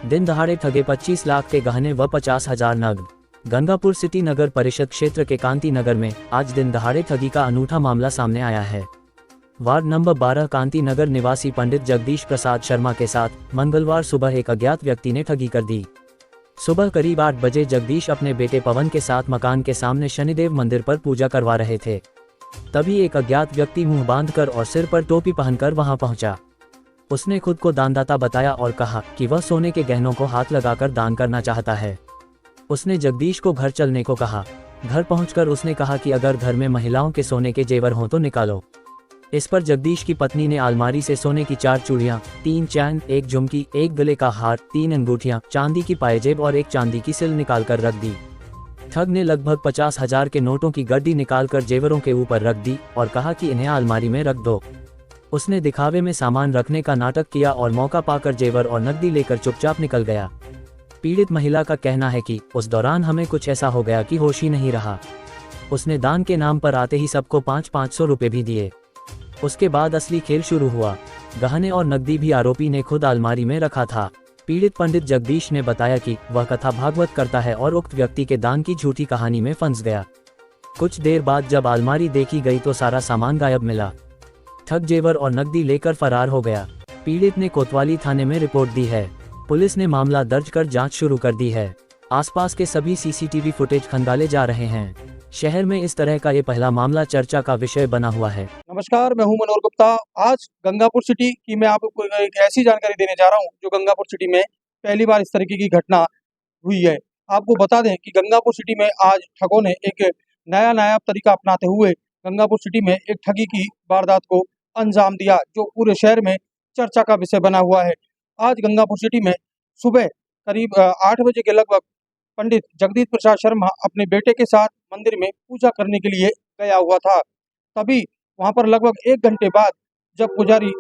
दिन दहाड़े ठगे 25 लाख के गहने व 50,000 नगद। गंगापुर सिटी नगर परिषद क्षेत्र के कांति नगर में आज दिन दहाड़े ठगी का अनूठा मामला सामने आया है। वार्ड नंबर 12 कांति नगर निवासी पंडित जगदीश प्रसाद शर्मा के साथ मंगलवार सुबह एक अज्ञात व्यक्ति ने ठगी कर दी। सुबह करीब 8 बजे जगदीश अपने बेटे पवन के साथ मकान के सामने शनिदेव मंदिर पर पूजा करवा रहे थे। तभी एक अज्ञात व्यक्ति मुंह बांधकर और सिर पर टोपी पहनकर वहां पहुंचा। उसने खुद को दानदाता बताया और कहा कि वह सोने के गहनों को हाथ लगाकर दान करना चाहता है। उसने जगदीश को घर चलने को कहा। घर पहुंचकर उसने कहा कि अगर घर में महिलाओं के सोने के जेवर हों तो निकालो। इस पर जगदीश की पत्नी ने अलमारी से सोने की 4 चूड़ियां, 3 चैन, 1 झुमकी, 1 गले का हार, 3 अंगूठियां, चांदी की पायजेब और 1 चांदी की सिल निकाल कर रख दी। ठग ने लगभग 50,000 के नोटों की गड्डी निकालकर जेवरों के ऊपर रख दी और कहा कि इन्हें अलमारी में रख दो। उसने दिखावे में सामान रखने का नाटक किया और मौका पाकर जेवर और नकदी लेकर चुपचाप निकल गया। पीड़ित महिला का कहना है कि उस दौरान हमें कुछ ऐसा हो गया कि होश ही नहीं रहा। उसने दान के नाम पर आते ही सबको 500-500 रुपए भी दिए। उसके बाद असली खेल शुरू हुआ। गहने और नकदी भी आरोपी ने खुद अलमारी में रखा था। पीड़ित पंडित जगदीश ने बताया कि वह कथा भागवत करता है और उक्त व्यक्ति के दान की झूठी कहानी में फंस गया। कुछ देर बाद जब अलमारी देखी गई तो सारा सामान गायब मिला। ठग जेवर और नकदी लेकर फरार हो गया। पीड़ित ने कोतवाली थाने में रिपोर्ट दी है। पुलिस ने मामला दर्ज कर जांच शुरू कर दी है। आसपास के सभी सीसीटीवी फुटेज खंगाले जा रहे हैं। शहर में इस तरह का ये पहला मामला चर्चा का विषय बना हुआ है। नमस्कार, मैं हूं मनोहर गुप्ता। आज गंगापुर सिटी की मैं आपको एक ऐसी जानकारी देने जा रहा हूं जो गंगापुर सिटी में पहली बार इस तरीके की घटना हुई है। आपको बता दें कि गंगापुर सिटी में आज ठगों ने एक नया तरीका अपनाते हुए गंगापुर सिटी में एक ठगी की वारदात को अंजाम दिया, जो पूरे शहर में चर्चा का विषय बना हुआ है। आज गंगापुर सिटी में सुबह करीब 8 बजे के लगभग पंडित जगदीश प्रसाद शर्मा अपने बेटे के साथ मंदिर में पूजा करने के लिए गया हुआ था। तभी वहां पर लगभग 1 घंटे बाद जब पुजारी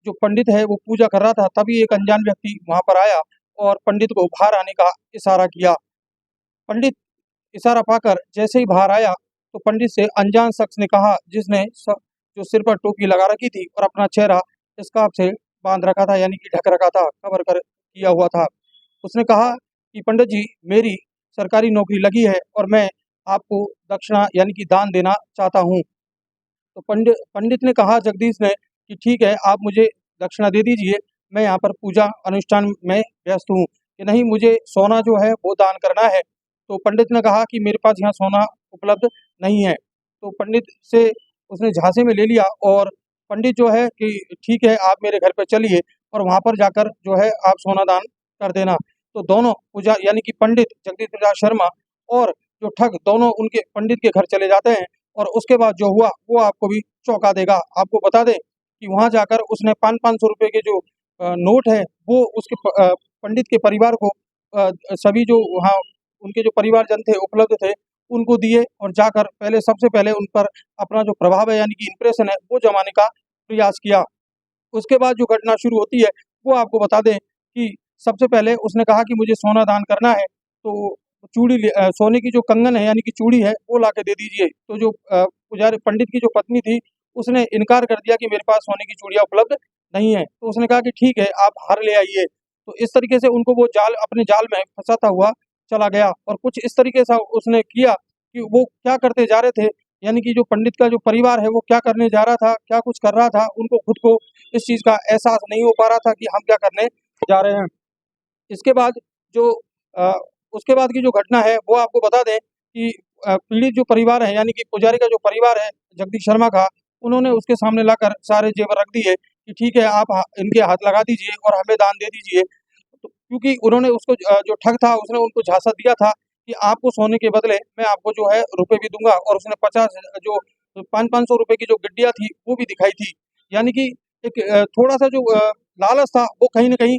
जो पंडित है वो पूजा कर रहा था, तभी एक अनजान व्यक्ति वहां पर आया और पंडित को बाहर आने का इशारा किया। पंडित इशारा पाकर जैसे ही बाहर आया तो पंडित से अनजान शख्स ने कहा, जिसने जो सिर पर टोपी लगा रखी थी और अपना चेहरा स्कार्फ से बांध रखा था, यानी कि ढक रखा था, कवर कर किया हुआ था। उसने कहा कि पंडित जी, मेरी सरकारी नौकरी लगी है और मैं आपको दक्षिणा यानी कि दान देना चाहता हूँ। तो पंडित ने कहा जगदीश ने कि ठीक है, आप मुझे दक्षिणा दे दीजिए, मैं यहाँ पर पूजा अनुष्ठान में व्यस्त हूँ, कि नहीं मुझे सोना जो है वो दान करना है। तो पंडित ने कहा कि मेरे पास यहाँ सोना उपलब्ध नहीं है। तो पंडित से उसने झांसे में ले लिया और पंडित जो है कि ठीक है, आप मेरे घर पे चलिए और वहाँ पर जाकर जो है आप सोना दान कर देना। तो दोनों पूजा यानी कि पंडित जगदीश प्रसाद शर्मा और जो ठग, दोनों उनके पंडित के घर चले जाते हैं और उसके बाद जो हुआ वो आपको भी चौंका देगा। आपको बता दें कि वहाँ जाकर उसने 500-500 रुपए के जो नोट है वो उसके पंडित के परिवार को सभी जो वहाँ उनके जो परिवारजन थे उपलब्ध थे उनको दिए और जाकर सबसे पहले उन पर अपना जो प्रभाव है यानी कि इम्प्रेशन है वो जमाने का प्रयास किया। उसके बाद जो घटना शुरू होती है वो आपको बता दें कि सबसे पहले उसने कहा कि मुझे सोना दान करना है, तो सोने की जो कंगन है यानी कि चूड़ी है वो ला के दे दीजिए। तो जो पुजारी पंडित की जो पत्नी थी उसने इनकार कर दिया कि मेरे पास सोने की चूड़ियाँ उपलब्ध नहीं है। तो उसने कहा कि ठीक है, आप हार ले आइए। तो इस तरीके से उनको वो अपने जाल में फंसाता हुआ चला गया और कुछ इस तरीके से उसने किया कि वो क्या करते जा रहे थे, यानी कि जो पंडित का जो परिवार है वो क्या करने जा रहा था, क्या कुछ कर रहा था, उनको खुद को इस चीज़ का एहसास नहीं हो पा रहा था कि हम क्या करने जा रहे हैं। इसके बाद जो अ, उसके बाद की जो घटना है वो आपको बता दें कि पीड़ित जो परिवार है यानी कि पुजारी का जो परिवार है जगदीश शर्मा का, उन्होंने उसके सामने लाकर सारे जेवर रख दिए कि ठीक है, आप इनके हाथ लगा दीजिए और हमें दान दे दीजिए। तो क्योंकि उन्होंने उसको जो ठग था उसने उनको झांसा दिया था कि आपको सोने के बदले मैं आपको जो है रुपए भी दूंगा, और उसने 50 जो 500-500 रुपए की जो गड्डियाँ थी वो भी दिखाई थी। यानी कि एक थोड़ा-सा जो लालच था वो कहीं न कहीं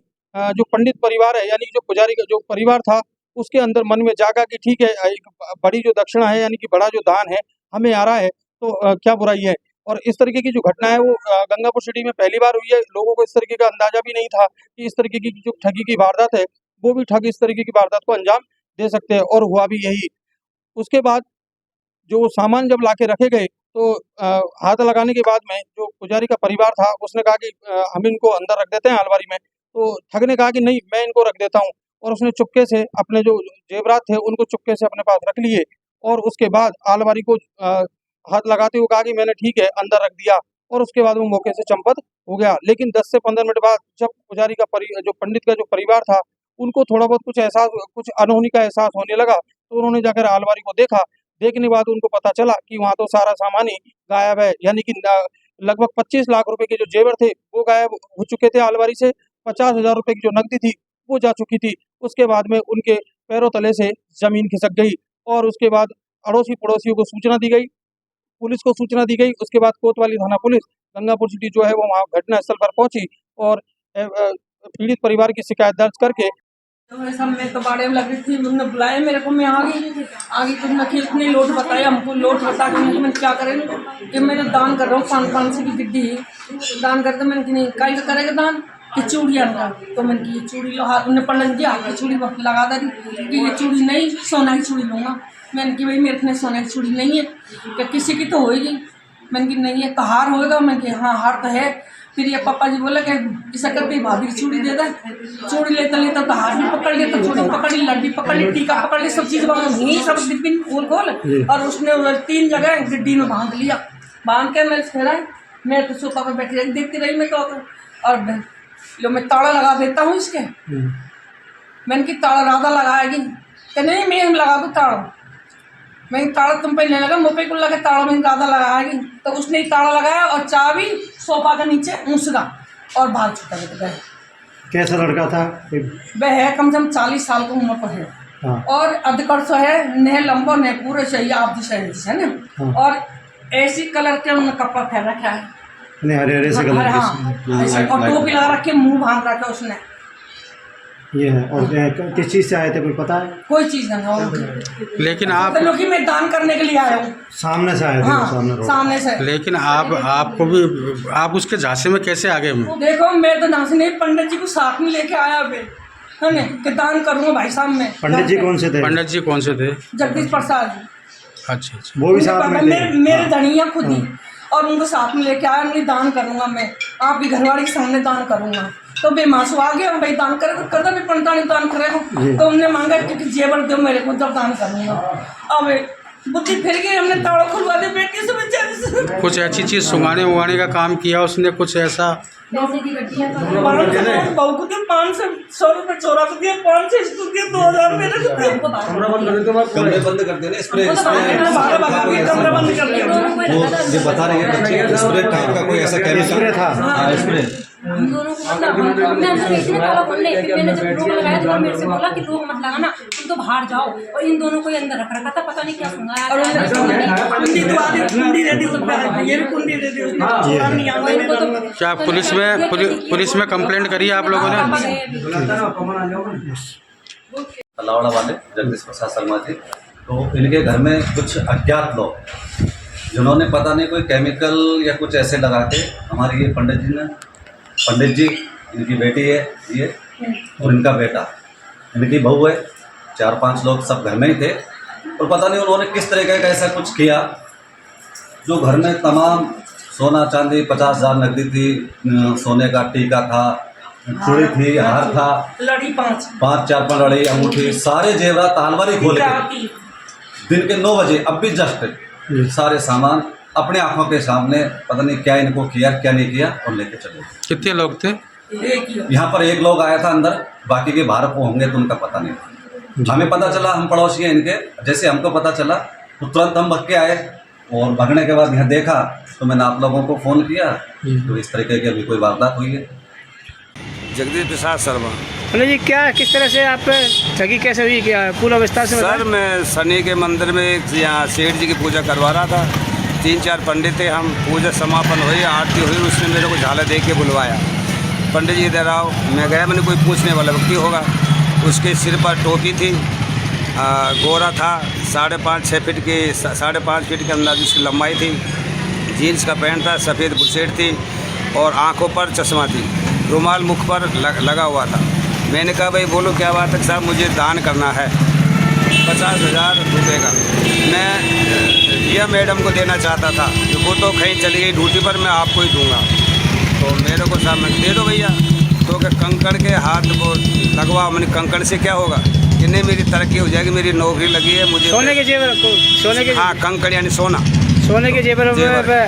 जो पंडित परिवार है यानी कि जो पुजारी का जो परिवार था उसके अंदर मन में जागा कि ठीक है, एक बड़ी जो दक्षिणा है यानी कि बड़ा जो दान है हमें आ रहा है, तो क्या बुराई है। और इस तरीके की जो घटना है वो गंगापुर सिटी में पहली बार हुई है। लोगों को इस तरीके का अंदाजा भी नहीं था कि इस तरीके की जो ठगी की वारदात है वो भी ठग इस तरीके की वारदात को अंजाम दे सकते हैं, और हुआ भी यही। उसके बाद जो सामान जब लाके रखे गए तो हाथ लगाने के बाद में जो पुजारी का परिवार था उसने कहा कि हम इनको अंदर रख देते हैं अलमारी में, तो ठग ने कहा कि नहीं, मैं इनको रख देता हूँ, और उसने चुपके से अपने जो जेवरात थे उनको चुपके से अपने पास रख लिए, और उसके बाद अलमारी को हाथ लगाते हुए कहा कि मैंने ठीक है अंदर रख दिया, और उसके बाद वो मौके से चंपत हो गया। लेकिन 10 से 15 मिनट बाद जब पुजारी का जो पंडित का जो परिवार था, उनको थोड़ा बहुत कुछ अनहोनी का एहसास होने लगा, तो उन्होंने जाकर अलमारी को देखा। देखने के बाद उनको पता चला कि वहाँ तो सारा सामान ही गायब है, यानी कि लगभग 25 लाख रुपए के जो जेवर थे वो गायब हो चुके थे अलमारी से, 50,000 रुपए की जो नकदी थी वो जा चुकी थी। उसके बाद में उनके पैरों तले से जमीन खिसक गई, और उसके बाद अड़ोसी पड़ोसियों को सूचना दी गई, पुलिस को सूचना दी गई। उसके बाद कोतवाली थाना पुलिस गंगापुर सिटी जो है वो वहाँ घटनास्थल पर पहुंची, और पीड़ित परिवार की शिकायत दर्ज करके तो सब मैं तो बाड़े में लगी थी, उन्होंने बुलाया मेरे को, मैं आ गई तो मैं इतने लोट बताया हमको, लोट बता के मैंने क्या करेंगे कि मैंने दान कर रहा हूँ 500 की गिड्डी दान करते। मैंने कि नहीं काई का करेगा दान कि चूड़ियाँ का, तो मैंने की ये चूड़ी लो, हाथ उन्हें पंडित जी हाथ की चूड़ी लगा दी कि ये चूड़ी नहीं, सोना की चूड़ी लूँगा। मैंने कि भाई मेरे पास सोना की चूड़ी नहीं है, क्या किसी की तो होएगी? मैंने कि नहीं है, तो हार होएगा? मैंने कि हाँ हार तो है। फिर ये पापा जी बोला कि ऐसा करके भाभी की चूड़ी दे दे, चूड़ी लेता लेता तो हाथ भी पकड़ लिया, तो चूड़ी पकड़ ली, लड्डी पकड़ ली, टीका पकड़ ली, सब चीज़ यही सब डिब्बी खोल और उसने 3 जगह गिड्डी में बांध लिया। बांध के मैं फिर मैं तो सोफा पर बैठी रही, देखती रही मैं तो, और लो मैं ताला लगा देता हूँ इसके। मैंने कि ताला राधा लगाएगी कि नहीं, मैं लगा दूँ ताला। मैं ताला तुम पे नहीं लगा, मुँह को लगा ताला में राधा लगाएगी, तो उसने ताला लगाया और चाबी सोफा के नीचे ऊँसगा और बाहर छुटा गया। कैसा लड़का था? वह है कम से कम 40 साल की उम्र पर है। हाँ। और अधिकर्ष है, न लंबो न पूरे सही आप जी है ना। हाँ। और ऐसी कलर के उन्होंने कपड़ा पहन रखा है, हरे हरे से कलर हाँ, ऐसे, और टोपी लगा रखी, मुंह बांध रखा उसने। ये है। और किस चीज़ से आए थे कोई पता है? कोई चीज़ नहीं। लेकिन आप क्योंकि मैं दान करने के लिए आया हूँ। सामने से आए थे? हाँ, सामने से। लेकिन आपको भी आप उसके झांसे में कैसे आ गए? देखो मैं तो झांसे नहीं, पंडित जी को साथ में लेके आया है ना कि दान करूँगा भाई साहब में। पंडित जी कौन से थे? पंडित जी कौन से थे? जगदीश प्रसाद जी। अच्छा अच्छा। वो भी साथ में थे? मेरे धनिया खुद ही, और उनको साथ में लेके आया, नहीं दान करूँगा मैं, आपकी घरवाली के सामने दान करूँगा। तो बेमासू आ गया भाई, दान करेगा करता भी पंडा नहीं दान करेगा, तो उनने मांगा कि जेवर दो मेरे को, जब दान करूँगा। अब बुद्धि फिर गई, हमने ताला खुलवा दे बेटी से बेचारे से। कुछ ऐसी चीज़ सुंघाने उगाने का काम किया उसने, कुछ ऐसा? बहू को तो 500 रुपये चोरा कर दिया, 500 इसको दिया, 2000 मेरे को दिया। कमरे बंद कर देना, स्प्रे कमरा बंद कर दिया। वो जो बता रही है स्प्रे टाइप का कोई ऐसा स्प्रे था? हाँ स्प्रे। हम दोनों को मतलब हमने अंदर गई थी ना ताला खोलने, फिर मैंने जब लोग लगाया तो मेरे से बोला कि लोग मत लगाना, तुम तो बाहर जाओ, और इन दोनों को ही अंदर रख रखा था, पता नहीं क्या सुना और कुंडी तो आधी कुंडी दे दी, ये भी कुंडी दे दी उसने, चोरा नहीं आया। क्या पुलिस में कंप्लेंट करी आप लोगों ने? तलावड़ा वाले जगदीश प्रसाद शर्मा जी, तो इनके घर में कुछ अज्ञात लोग जिन्होंने पता नहीं कोई केमिकल या कुछ ऐसे लगा के हमारे ये पंडित जी इनकी बेटी है ये, और इनका बेटा, इनकी बहू है, 4-5 लोग सब घर में ही थे। और पता नहीं उन्होंने किस तरीके का ऐसा कुछ किया, जो घर में तमाम सोना चांदी 50,000 नकदी थी, सोने का टीका था, चूड़ी थी, हार था, लड़ी 5 लड़ी, अंगूठी, सारे जेवरात अलमारी खोल के दिन के 9 बजे अब भी जस्ट सारे सामान अपने आंखों के सामने, पता नहीं क्या इनको किया क्या नहीं किया, और लेके चले। कितने लोग थे? यहाँ पर 1 लोग आया था अंदर, बाकी के बाहर को होंगे तो उनका पता नहीं। हमें पता चला, हम पड़ोसी हैं इनके, जैसे हमको पता चला तो तुरंत हम भाग के आए, और भागने के बाद यहाँ देखा तो मैंने आप लोगों को फ़ोन किया, तो इस तरीके की अभी कोई वारदात हुई है। जगदीश प्रसाद शर्मा। जी क्या किस तरह से आप ठगी कैसे हुई, क्या पूरा विस्तार से सर मैं शनि के मंदिर में यहाँ सेठ जी की पूजा करवा रहा था, 3-4 पंडित थे, हम पूजा समापन हुई, आरती हुई, उसने मेरे को झाला दे के बुलवाया, पंडित जी इधर आओ। मैं गया, मैंने कोई पूछने वाला व्यक्ति होगा, उसके सिर पर टोपी थी, गोरा था, 5.5-6 फीट की, 5.5 फीट के अंदाज उसकी लंबाई थी, जीन्स का पैंट था, सफ़ेद बुशर्ट थी, और आँखों पर चश्मा थी, रुमाल मुख पर लगा हुआ था। मैंने कहा भाई बोलो क्या बात है? साहब मुझे दान करना है 50,000 रुपये का, मैं यह मैडम को देना चाहता था, वो तो कहीं चली गई ड्यूटी पर, मैं आपको ही दूंगा। तो मेरे को साहब मैं दे दो भैया, तो क्या कंकड़ के हाथ वो लगवाओ, मैंने कंकड़ से क्या होगा कि नहीं मेरी तरक्की हो जाएगी, मेरी नौकरी लगी है मुझे। सोने के जेवर सोने के हाँ कंकड़ यानी सोना, सोने के जेवर जेवर। पे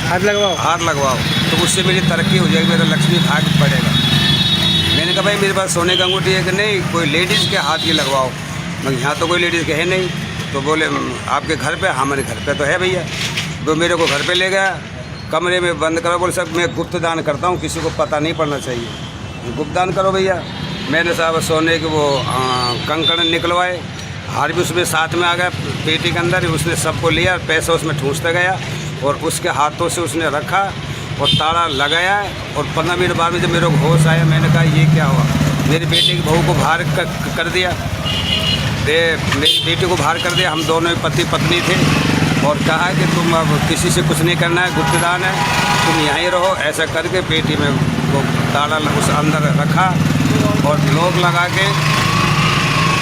हाथ लगवाओ। हाथ लगवाओ तो उससे मेरी तरक्की हो जाएगी, मेरा लक्ष्मी भाग बढ़ेगा। मैंने कहा भाई मेरे पास सोने की अंगूठी है कि नहीं, कोई लेडीज़ के हाथ की लगवाओ। मगर यहाँ तो कोई लेडीज़ के है नहीं। तो बोले आपके घर पे? हमारे घर पे तो है भैया। तो मेरे को घर पे ले गया, कमरे में बंद करो। बोले सब मैं गुप्त दान करता हूँ, किसी को पता नहीं पड़ना चाहिए, गुप्त दान करो भैया। मैंने साहब सोने के वो कंकड़ निकलवाए, हार भी उसमें साथ में आ गया पेटी के अंदर। उसने सबको लिया, पैसा उसमें ठूंसता गया और उसके हाथों से उसने रखा और ताला लगाया। और 15 मिनट बाद में जब मेरे को होश आया, मैंने कहा ये क्या हुआ। मेरी बेटी की बहू को बाहर कर दिया, मेरी बेटी को बाहर कर दिया। हम दोनों पति पत्नी थे और कहा कि तुम अब किसी से कुछ नहीं करना है, गुप्तदान है, तुम यहीं रहो। ऐसा करके पेटी में वो ताला उस अंदर रखा और लॉक लगा के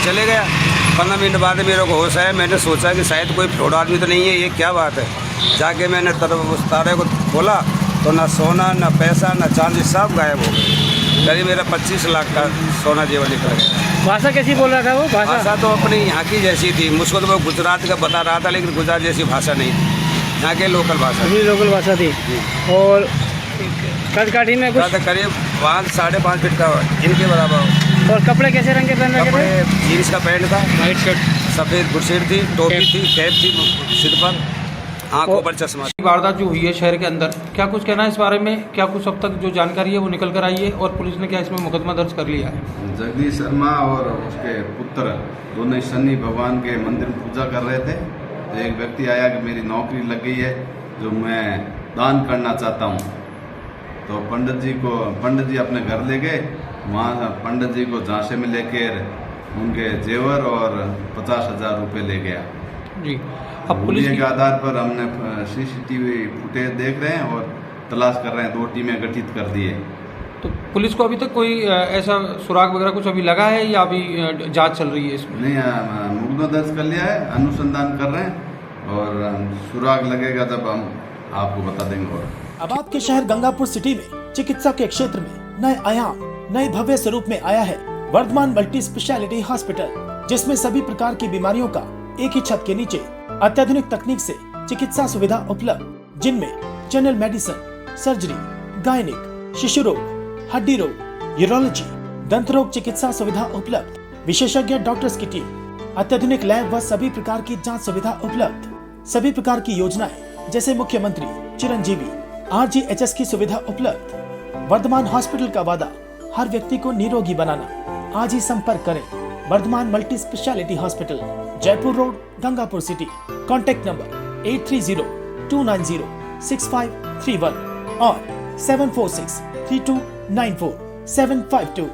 चले गया। 15 मिनट बाद मेरे को होश आया। मैंने सोचा कि शायद कोई फ्रॉड आदमी तो नहीं है, ये क्या बात है। जाके मैंने उस तारे को खोला तो ना सोना ना पैसा ना चांदी सब गायब हो गए। करीब मेरा 25 लाख का सोना जेवर निकल गया। भाषा कैसी बोल रहा था वो? भाषा तो अपनी यहाँ की जैसी थी, मुझको तो वो गुजरात का बता रहा था, लेकिन गुजरात जैसी भाषा नहीं थी, यहाँ के लोकल भाषा अपनी लोकल भाषा थी। और कद काठी में कुछ करीब 5-5.5 फीट का इनके बराबर हो। और कपड़े कैसे रंग के पहन रखे थे? जीन्स का पैंट था, वाइट शर्ट, सफ़ेद बुशर्ट थी, टोपी थी, कैप थी सिर पर, आँखों पर चश्मा। वारदात जो हुई है शहर के अंदर, क्या कुछ कहना है इस बारे में? क्या कुछ अब तक जो जानकारी है वो निकल कर आई है और पुलिस ने क्या इसमें मुकदमा दर्ज कर लिया है? जगदीश शर्मा और उसके पुत्र दोनों शनि भगवान के मंदिर में पूजा कर रहे थे। एक व्यक्ति आया कि मेरी नौकरी लग गई है जो मैं दान करना चाहता हूँ। तो पंडित जी अपने घर ले गए। वहाँ पंडित जी को झांसे में लेकर उनके जेवर और 50,000 रुपये ले गया जी। अब पुलिस के आधार पर हमने CCTV फुटेज देख रहे हैं और तलाश कर रहे हैं। 2 टीमें गठित कर दी है। तो पुलिस को अभी तक कोई ऐसा सुराग वगैरह कुछ अभी लगा है या अभी जांच चल रही है इसमें? नहीं, मुकदमा दर्ज कर लिया है, अनुसंधान कर रहे हैं और सुराग लगेगा तब हम आपको बता देंगे। और अब आपके शहर गंगापुर सिटी में चिकित्सा के क्षेत्र में नए आयाम, नए भव्य स्वरूप में आया है वर्धमान मल्टी स्पेशलिटी हॉस्पिटल, जिसमें सभी प्रकार की बीमारियों का एक ही छत के नीचे अत्याधुनिक तकनीक से चिकित्सा सुविधा उपलब्ध, जिनमें जनरल मेडिसिन, सर्जरी, गायनिक, शिशु रोग, हड्डी रोग, यूरोलॉजी, दंत रोग चिकित्सा सुविधा उपलब्ध, विशेषज्ञ डॉक्टर्स की टीम, अत्याधुनिक लैब व सभी प्रकार की जांच सुविधा उपलब्ध, सभी प्रकार की योजनाएं जैसे मुख्यमंत्री चिरंजीवी RGHS की सुविधा उपलब्ध। वर्धमान हॉस्पिटल का वादा हर व्यक्ति को निरोगी बनाना। आज ही संपर्क करें Vardhman multi speciality hospital, Jaipur road, Gangapur city. Contact number 8302906531 और 7463294752।